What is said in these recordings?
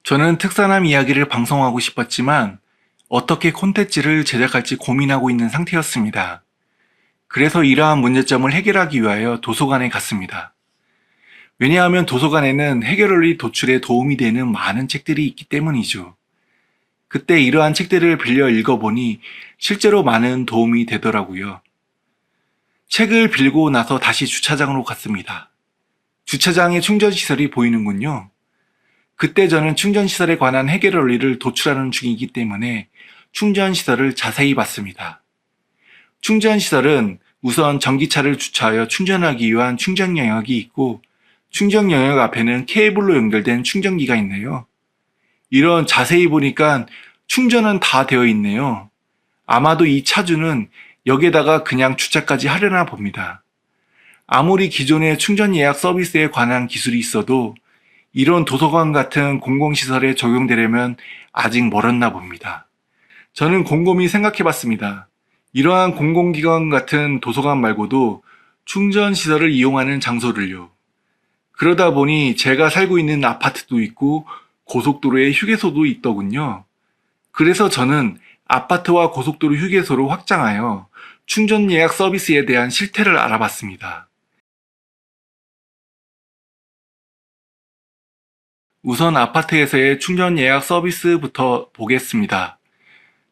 저는 특산함 이야기를 방송하고 싶었지만 어떻게 콘텐츠를 제작할지 고민하고 있는 상태였습니다. 그래서 이러한 문제점을 해결하기 위하여 도서관에 갔습니다. 왜냐하면 도서관에는 해결원리 도출에 도움이 되는 많은 책들이 있기 때문이죠. 그때 이러한 책들을 빌려 읽어보니 실제로 많은 도움이 되더라고요. 책을 빌고 나서 다시 주차장으로 갔습니다. 주차장에 충전시설이 보이는군요. 그때 저는 충전시설에 관한 해결 원리를 도출하는 중이기 때문에 충전시설을 자세히 봤습니다. 충전시설은 우선 전기차를 주차하여 충전하기 위한 충전 영역이 있고 충전 영역 앞에는 케이블로 연결된 충전기가 있네요. 이런 자세히 보니까 충전은 다 되어 있네요. 아마도 이 차주는 여기에다가 그냥 주차까지 하려나 봅니다. 아무리 기존의 충전 예약 서비스에 관한 기술이 있어도 이런 도서관 같은 공공시설에 적용되려면 아직 멀었나 봅니다. 저는 곰곰이 생각해 봤습니다. 이러한 공공기관 같은 도서관 말고도 충전시설을 이용하는 장소를요. 그러다 보니 제가 살고 있는 아파트도 있고 고속도로에 휴게소도 있더군요. 그래서 저는 아파트와 고속도로 휴게소로 확장하여 충전 예약 서비스에 대한 실태를 알아봤습니다. 우선 아파트에서의 충전 예약 서비스부터 보겠습니다.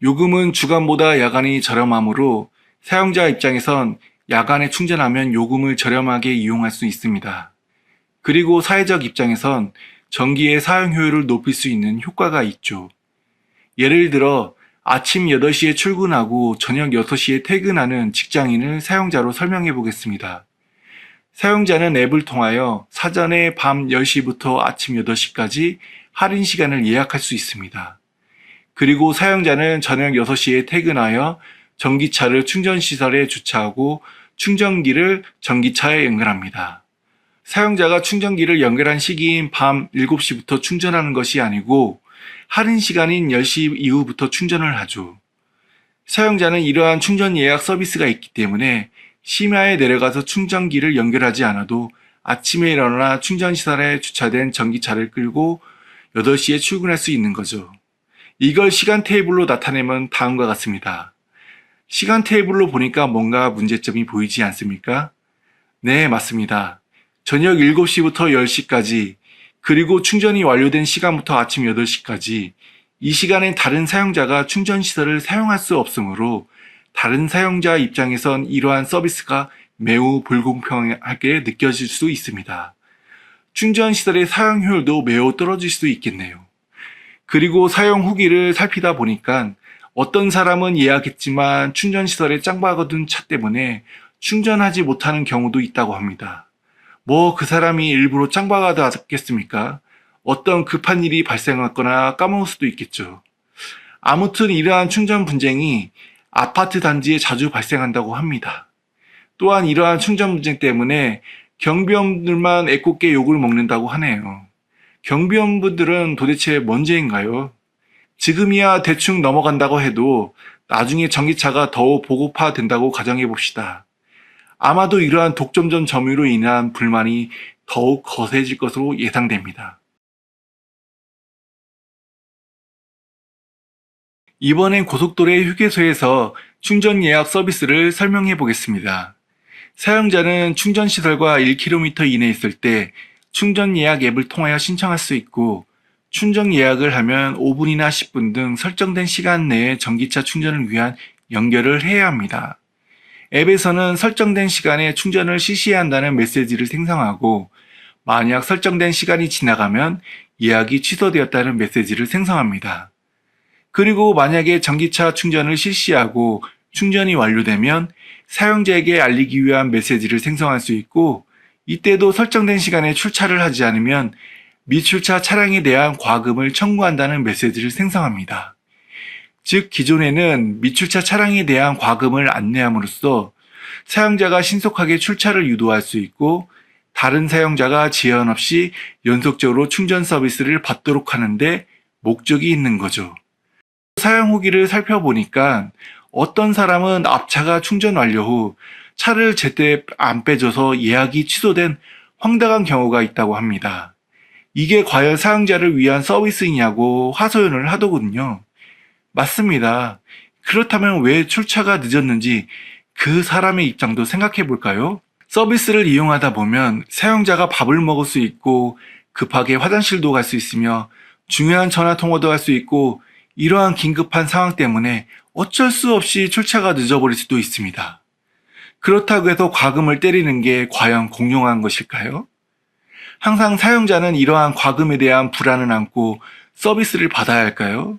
요금은 주간보다 야간이 저렴하므로 사용자 입장에선 야간에 충전하면 요금을 저렴하게 이용할 수 있습니다. 그리고 사회적 입장에선 전기의 사용 효율을 높일 수 있는 효과가 있죠. 예를 들어 아침 8시에 출근하고 저녁 6시에 퇴근하는 직장인을 사용자로 설명해 보겠습니다. 사용자는 앱을 통하여 사전에 밤 10시부터 아침 8시까지 할인 시간을 예약할 수 있습니다. 그리고 사용자는 저녁 6시에 퇴근하여 전기차를 충전시설에 주차하고 충전기를 전기차에 연결합니다. 사용자가 충전기를 연결한 시기인 밤 7시부터 충전하는 것이 아니고 할인 시간인 10시 이후부터 충전을 하죠. 사용자는 이러한 충전 예약 서비스가 있기 때문에 심야에 내려가서 충전기를 연결하지 않아도 아침에 일어나 충전시설에 주차된 전기차를 끌고 8시에 출근할 수 있는 거죠. 이걸 시간 테이블로 나타내면 다음과 같습니다. 시간 테이블로 보니까 뭔가 문제점이 보이지 않습니까? 네, 맞습니다. 저녁 7시부터 10시까지, 그리고 충전이 완료된 시간부터 아침 8시까지, 이 시간엔 다른 사용자가 충전시설을 사용할 수 없으므로 다른 사용자 입장에선 이러한 서비스가 매우 불공평하게 느껴질 수 있습니다. 충전시설의 사용 효율도 매우 떨어질 수 있겠네요. 그리고 사용 후기를 살피다 보니까 어떤 사람은 예약했지만 충전시설에 짱 박아둔 차 때문에 충전하지 못하는 경우도 있다고 합니다. 뭐 그 사람이 일부러 짱 박아뒀겠습니까? 어떤 급한 일이 발생했거나 까먹을 수도 있겠죠. 아무튼 이러한 충전 분쟁이 아파트 단지에 자주 발생한다고 합니다. 또한 이러한 충전 분쟁 때문에 경비원들만 애꿎게 욕을 먹는다고 하네요. 경비원분들은 도대체 뭔 죄인가요? 지금이야 대충 넘어간다고 해도 나중에 전기차가 더 보급화된다고 가정해 봅시다. 아마도 이러한 독점전 점유로 인한 불만이 더욱 거세질 것으로 예상됩니다. 이번엔 고속도로의 휴게소에서 충전 예약 서비스를 설명해 보겠습니다. 사용자는 충전시설과 1km 이내에 있을 때 충전 예약 앱을 통하여 신청할 수 있고 충전 예약을 하면 5분이나 10분 등 설정된 시간 내에 전기차 충전을 위한 연결을 해야 합니다. 앱에서는 설정된 시간에 충전을 실시한다는 메시지를 생성하고 만약 설정된 시간이 지나가면 예약이 취소되었다는 메시지를 생성합니다. 그리고 만약에 전기차 충전을 실시하고 충전이 완료되면 사용자에게 알리기 위한 메시지를 생성할 수 있고 이때도 설정된 시간에 출차를 하지 않으면 미출차 차량에 대한 과금을 청구한다는 메시지를 생성합니다. 즉 기존에는 미출차 차량에 대한 과금을 안내함으로써 사용자가 신속하게 출차를 유도할 수 있고 다른 사용자가 지연 없이 연속적으로 충전 서비스를 받도록 하는데 목적이 있는 거죠. 사용 후기를 살펴보니까 어떤 사람은 앞차가 충전 완료 후 차를 제때 안 빼줘서 예약이 취소된 황당한 경우가 있다고 합니다. 이게 과연 사용자를 위한 서비스이냐고 하소연을 하더군요. 맞습니다. 그렇다면 왜 출차가 늦었는지 그 사람의 입장도 생각해 볼까요? 서비스를 이용하다 보면 사용자가 밥을 먹을 수 있고 급하게 화장실도 갈 수 있으며 중요한 전화 통화도 할 수 있고 이러한 긴급한 상황 때문에 어쩔 수 없이 출차가 늦어버릴 수도 있습니다. 그렇다고 해서 과금을 때리는 게 과연 공정한 것일까요? 항상 사용자는 이러한 과금에 대한 불안을 안고 서비스를 받아야 할까요?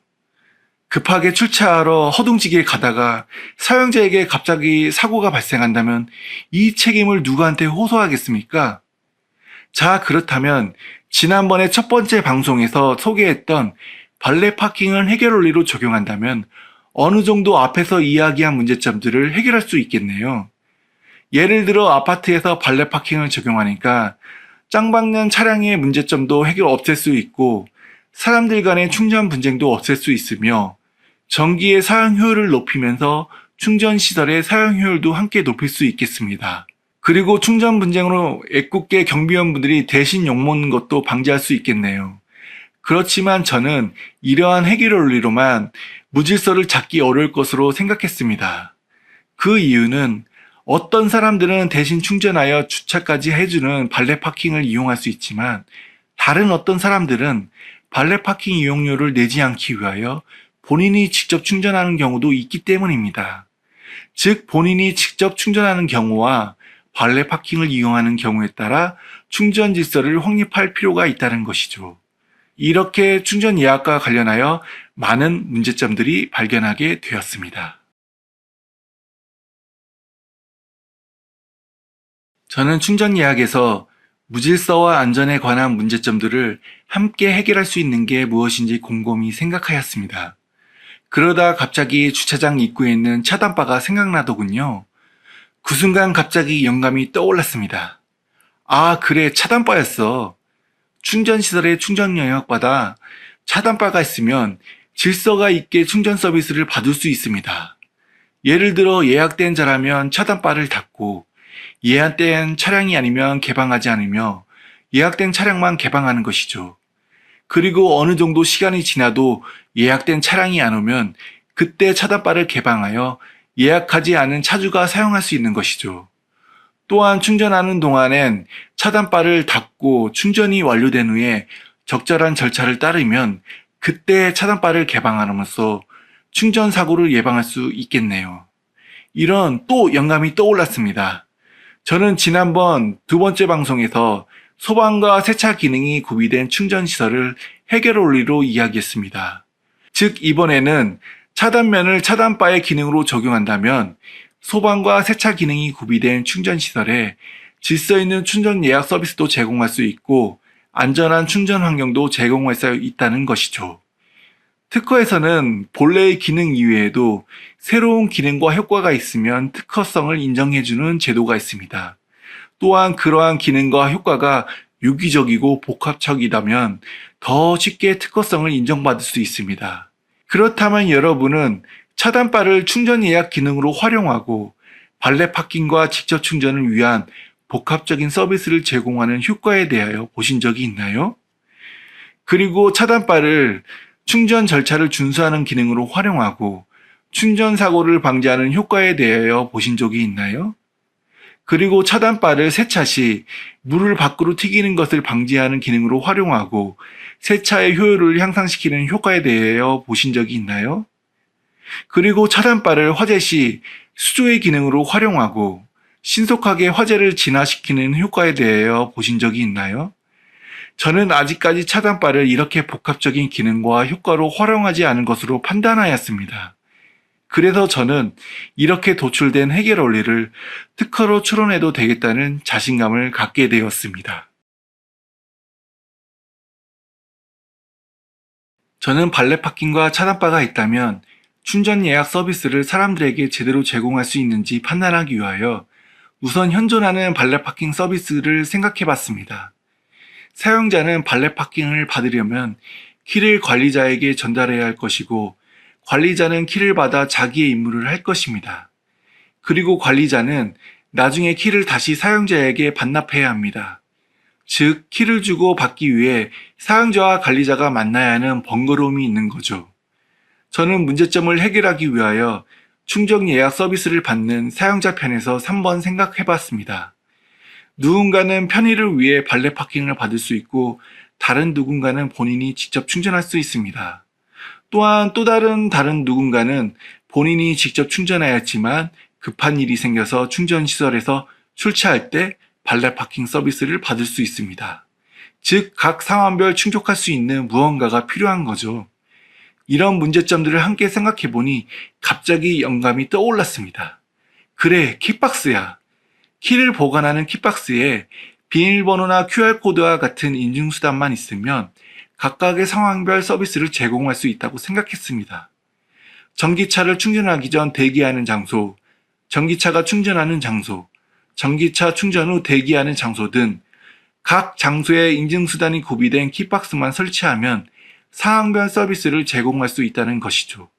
급하게 출차하러 허둥지게 가다가 사용자에게 갑자기 사고가 발생한다면 이 책임을 누구한테 호소하겠습니까? 자, 그렇다면 지난번에 첫 번째 방송에서 소개했던 발레 파킹을 해결 원리로 적용한다면 어느 정도 앞에서 이야기한 문제점들을 해결할 수 있겠네요. 예를 들어 아파트에서 발레 파킹을 적용하니까 짱박는 차량의 문제점도 없앨 수 있고 사람들 간의 충전 분쟁도 없앨 수 있으며 전기의 사용 효율을 높이면서 충전 시설의 사용 효율도 함께 높일 수 있겠습니다. 그리고 충전 분쟁으로 애꿎게 경비원분들이 대신 욕먹는 것도 방지할 수 있겠네요. 그렇지만 저는 이러한 해결 원리로만 무질서를 찾기 어려울 것으로 생각했습니다. 그 이유는 어떤 사람들은 대신 충전하여 주차까지 해주는 발레 파킹을 이용할 수 있지만 다른 어떤 사람들은 발레 파킹 이용료를 내지 않기 위하여 본인이 직접 충전하는 경우도 있기 때문입니다. 즉 본인이 직접 충전하는 경우와 발레 파킹을 이용하는 경우에 따라 충전 질서를 확립할 필요가 있다는 것이죠. 이렇게 충전 예약과 관련하여 많은 문제점들이 발견하게 되었습니다. 저는 충전 예약에서 무질서와 안전에 관한 문제점들을 함께 해결할 수 있는 게 무엇인지 곰곰이 생각하였습니다. 그러다 갑자기 주차장 입구에 있는 차단바가 생각나더군요. 그 순간 갑자기 영감이 떠올랐습니다. 아, 그래, 차단바였어. 충전시설의 충전 영역마다 차단바가 있으면 질서가 있게 충전 서비스를 받을 수 있습니다. 예를 들어 예약된 자라면 차단바를 닫고 예약된 차량이 아니면 개방하지 않으며 예약된 차량만 개방하는 것이죠. 그리고 어느 정도 시간이 지나도 예약된 차량이 안 오면 그때 차단바를 개방하여 예약하지 않은 차주가 사용할 수 있는 것이죠. 또한 충전하는 동안엔 차단바를 닫고 충전이 완료된 후에 적절한 절차를 따르면 그때 차단바를 개방함으로써 충전 사고를 예방할 수 있겠네요. 이런 또 영감이 떠올랐습니다. 저는 지난번 두 번째 방송에서 소방과 세차 기능이 구비된 충전시설을 해결 원리로 이야기했습니다. 즉 이번에는 차단면을 차단바의 기능으로 적용한다면 소방과 세차 기능이 구비된 충전시설에 질서 있는 충전 예약 서비스도 제공할 수 있고 안전한 충전 환경도 제공할 수 있다는 것이죠. 특허에서는 본래의 기능 이외에도 새로운 기능과 효과가 있으면 특허성을 인정해주는 제도가 있습니다. 또한 그러한 기능과 효과가 유기적이고 복합적이다면 더 쉽게 특허성을 인정받을 수 있습니다. 그렇다면 여러분은 차단바를 충전 예약 기능으로 활용하고 발레 파킹과 직접 충전을 위한 복합적인 서비스를 제공하는 효과에 대하여 보신 적이 있나요? 그리고 차단바를 충전 절차를 준수하는 기능으로 활용하고 충전 사고를 방지하는 효과에 대하여 보신 적이 있나요? 그리고 차단바를 세차 시 물을 밖으로 튀기는 것을 방지하는 기능으로 활용하고 세차의 효율을 향상시키는 효과에 대하여 보신 적이 있나요? 그리고 차단바를 화재 시 수조의 기능으로 활용하고 신속하게 화재를 진화시키는 효과에 대하여 보신 적이 있나요? 저는 아직까지 차단바를 이렇게 복합적인 기능과 효과로 활용하지 않은 것으로 판단하였습니다. 그래서 저는 이렇게 도출된 해결 원리를 특허로 추론해도 되겠다는 자신감을 갖게 되었습니다. 저는 발레 파킹과 차단바가 있다면 충전 예약 서비스를 사람들에게 제대로 제공할 수 있는지 판단하기 위하여 우선 현존하는 발레 파킹 서비스를 생각해 봤습니다. 사용자는 발레 파킹을 받으려면 키를 관리자에게 전달해야 할 것이고 관리자는 키를 받아 자기의 임무를 할 것입니다. 그리고 관리자는 나중에 키를 다시 사용자에게 반납해야 합니다. 즉, 키를 주고 받기 위해 사용자와 관리자가 만나야 하는 번거로움이 있는 거죠. 저는 문제점을 해결하기 위하여 충전 예약 서비스를 받는 사용자 편에서 3번 생각해 봤습니다. 누군가는 편의를 위해 발렛 파킹을 받을 수 있고 다른 누군가는 본인이 직접 충전할 수 있습니다. 또한 또 다른 누군가는 본인이 직접 충전하였지만 급한 일이 생겨서 충전시설에서 출차할 때 발렛 파킹 서비스를 받을 수 있습니다. 즉, 각 상황별 충족할 수 있는 무언가가 필요한 거죠. 이런 문제점들을 함께 생각해보니 갑자기 영감이 떠올랐습니다. 그래, 키박스야. 키를 보관하는 키박스에 비밀번호나 QR코드와 같은 인증수단만 있으면 각각의 상황별 서비스를 제공할 수 있다고 생각했습니다. 전기차를 충전하기 전 대기하는 장소, 전기차가 충전하는 장소, 전기차 충전 후 대기하는 장소 등 각 장소에 인증수단이 구비된 키박스만 설치하면 상황별 서비스를 제공할 수 있다는 것이죠.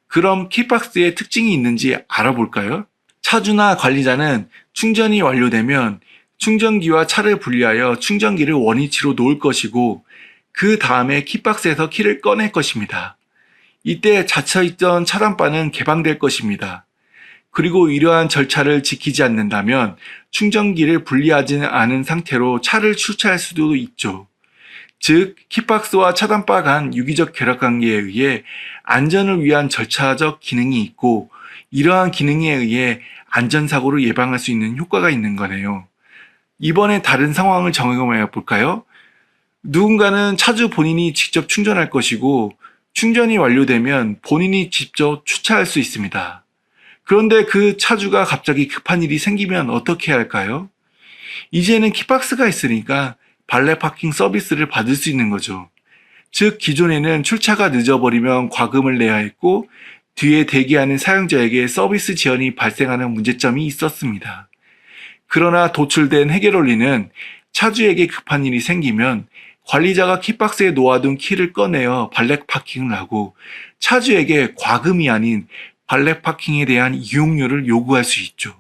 그럼 키박스의 특징이 있는지 알아볼까요? 차주나 관리자는 충전이 완료되면 충전기와 차를 분리하여 충전기를 원위치로 놓을 것이고 그 다음에 키박스에서 키를 꺼낼 것입니다. 이때 닫혀있던 차단바는 개방될 것입니다. 그리고 이러한 절차를 지키지 않는다면 충전기를 분리하지 않은 상태로 차를 출차할 수도 있죠. 즉, 키박스와 차단바 간 유기적 결합관계에 의해 안전을 위한 절차적 기능이 있고 이러한 기능에 의해 안전사고를 예방할 수 있는 효과가 있는 거네요. 이번에 다른 상황을 적용해 볼까요? 누군가는 차주 본인이 직접 충전할 것이고 충전이 완료되면 본인이 직접 주차할 수 있습니다. 그런데 그 차주가 갑자기 급한 일이 생기면 어떻게 해야 할까요? 이제는 키박스가 있으니까 발렛 파킹 서비스를 받을 수 있는 거죠. 즉, 기존에는 출차가 늦어버리면 과금을 내야 했고 뒤에 대기하는 사용자에게 서비스 지연이 발생하는 문제점이 있었습니다. 그러나 도출된 해결 원리는 차주에게 급한 일이 생기면 관리자가 키박스에 놓아둔 키를 꺼내어 발렛 파킹을 하고 차주에게 과금이 아닌 발렛 파킹에 대한 이용료를 요구할 수 있죠.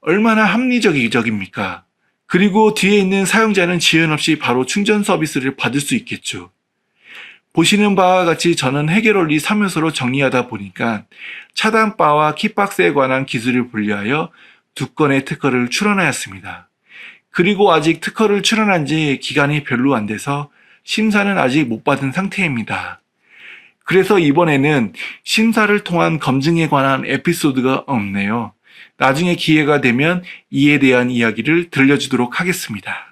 얼마나 합리적입니까? 그리고 뒤에 있는 사용자는 지연 없이 바로 충전 서비스를 받을 수 있겠죠. 보시는 바와 같이 저는 해결 원리 3요소로 정리하다 보니까 차단바와 키박스에 관한 기술을 분리하여 2건의 특허를 출원하였습니다. 그리고 아직 특허를 출원한 지 기간이 별로 안 돼서 심사는 아직 못 받은 상태입니다. 그래서 이번에는 심사를 통한 검증에 관한 에피소드가 없네요. 나중에 기회가 되면 이에 대한 이야기를 들려주도록 하겠습니다.